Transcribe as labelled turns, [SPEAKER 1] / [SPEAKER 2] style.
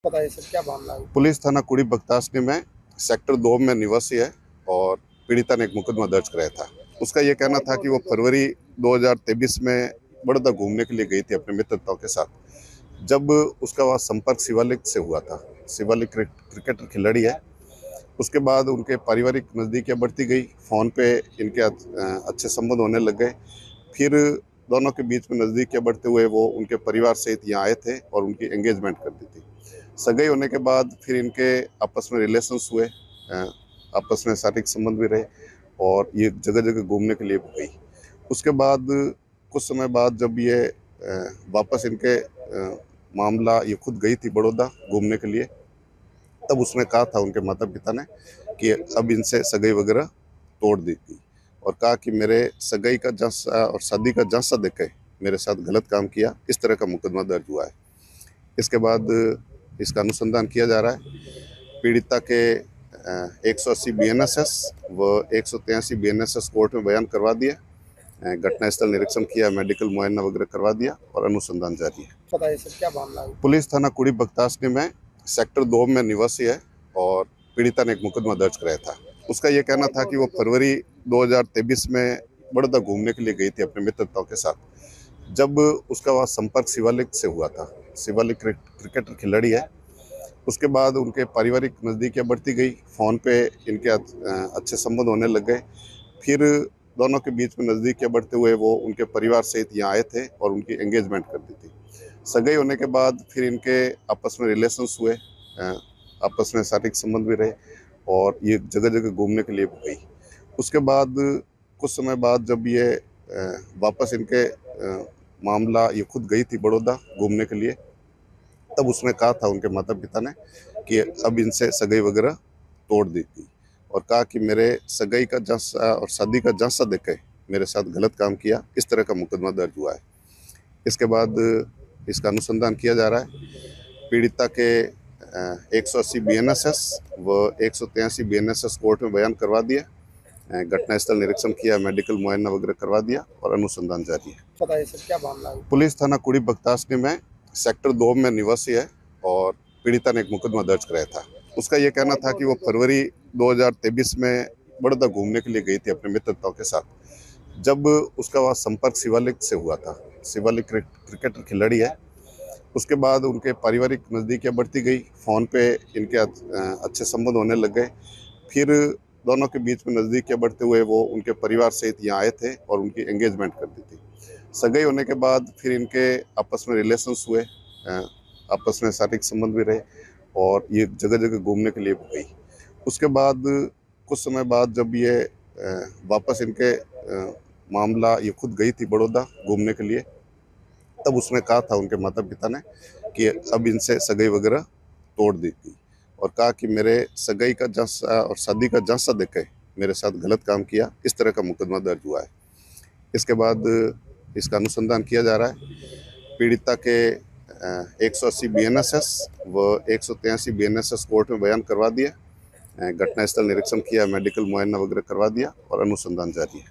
[SPEAKER 1] बताइए सर, क्या मामला है?
[SPEAKER 2] पुलिस थाना कुड़ी बख्तासनी में सेक्टर 2 में निवासी है और पीड़िता ने एक मुकदमा दर्ज कराया था। उसका ये कहना था कि वो फरवरी 2023 में बड़ौदा घूमने के लिए गई थी अपने मित्रताओं के साथ। जब उसका वहाँ संपर्क शिवालिक से हुआ था। शिवालिक क्रिकेटर खिलाड़ी है। उसके बाद उनके पारिवारिक नज़दीकियाँ बढ़ती गई। फ़ोन पे इनके अच्छे संबंध होने लग गए। फिर दोनों के बीच में नज़दीकियाँ बढ़ते हुए वो उनके परिवार सहित यहाँ आए थे और उनकी एंगेजमेंट कर दी थी। सगाई होने के बाद फिर इनके आपस में रिलेशंस हुए, आपस में शारीरिक संबंध भी रहे और ये जगह जगह घूमने के लिए भी गई। उसके बाद कुछ समय बाद जब ये वापस इनके मामला ये खुद गई थी बड़ौदा घूमने के लिए, तब उसने कहा था उनके माता पिता ने कि अब इनसे सगाई वगैरह तोड़ दी थी और कहा कि मेरे सगाई का झांसा और शादी का झांसा देके मेरे साथ गलत काम किया। इस तरह का मुकदमा दर्ज हुआ है। इसके बाद इसका अनुसंधान किया जा रहा है। पीड़िता के 180 BNSS व 183 BNSS कोर्ट में बयान करवा दिया। घटनास्थल निरीक्षण किया, मेडिकल मुआयना वगैरह करवा दिया और अनुसंधान जारी है।
[SPEAKER 1] बताइए सर, क्या मामला है?
[SPEAKER 2] पुलिस थाना कुड़ी बख्तासनी में सेक्टर 2 में निवासी है और पीड़िता ने एक मुकदमा दर्ज कराया था। उसका ये कहना था कि वो फरवरी 2023 में बड़ौदा घूमने के लिए गई थी अपने मित्रताओं के साथ। जब उसका वहाँ संपर्क शिवालिक से हुआ था। शिवालिक क्रिकेटर खिलाड़ी है। उसके बाद उनके पारिवारिक नज़दीकियाँ बढ़ती गई। फ़ोन पे इनके अच्छे संबंध होने लग गए। फिर दोनों के बीच में नज़दीकियाँ बढ़ते हुए वो उनके परिवार सहित यहाँ आए थे और उनकी एंगेजमेंट कर दी थी। सगाई होने के बाद फिर इनके आपस में रिलेशंस हुए, आपस में शारीरिक संबंध भी रहे और ये जगह जगह घूमने के लिए भी गई। उसके बाद कुछ समय बाद जब ये वापस इनके मामला ये खुद गई थी बड़ौदा घूमने के लिए, तब उसने कहा था उनके माता पिता ने कि अब इनसे सगाई वगैरह तोड़ दी थी और कहा कि मेरे सगाई का झांसा और शादी का झांसा देके मेरे साथ गलत काम किया। इस तरह का मुकदमा दर्ज हुआ है। इसके बाद इसका अनुसंधान किया जा रहा है। पीड़िता के 180 BNSS व 183 BNSS कोर्ट में बयान करवा दिया। घटनास्थल निरीक्षण किया, मेडिकल मुआयना वगैरह करवा दिया और अनुसंधान जारी है।
[SPEAKER 1] बताइए सर, क्या मामला है?
[SPEAKER 2] पुलिस थाना कुड़ी बख्तासनी में सेक्टर 2 में निवासी है और पीड़िता ने एक मुकदमा दर्ज कराया था। उसका ये कहना था कि वो फरवरी 2023 में बड़ौदा घूमने के लिए गई थी अपने मित्रताओं के साथ। जब उसका वहाँ संपर्क शिवालिक से हुआ था। शिवालिक क्रिकेटर खिलाड़ी है। उसके बाद उनके पारिवारिक नज़दीकियाँ बढ़ती गई। फ़ोन पे इनके अच्छे संबंध होने लग गए। फिर दोनों के बीच में नज़दीकियाँ बढ़ते हुए वो उनके परिवार सहित यहाँ आए थे और उनकी एंगेजमेंट कर दी थी। सगाई होने के बाद फिर इनके आपस में रिलेशंस हुए, आपस में शारीरिक संबंध भी रहे और ये जगह जगह घूमने के लिए भी गई। उसके बाद कुछ समय बाद जब ये वापस इनके मामला ये खुद गई थी बड़ौदा घूमने के लिए, तब उसने कहा था उनके माता पिता ने कि अब इनसे सगाई वगैरह तोड़ दी थी और कहा कि मेरे सगाई का झांसा और शादी का झांसा देके मेरे साथ गलत काम किया। इस तरह का मुकदमा दर्ज हुआ है। इसके बाद इसका अनुसंधान किया जा रहा है। पीड़िता के 180 BNSS व 183 BNSS कोर्ट में बयान करवा दिया। घटनास्थल निरीक्षण किया, मेडिकल मुआयना वगैरह करवा दिया और अनुसंधान जारी है।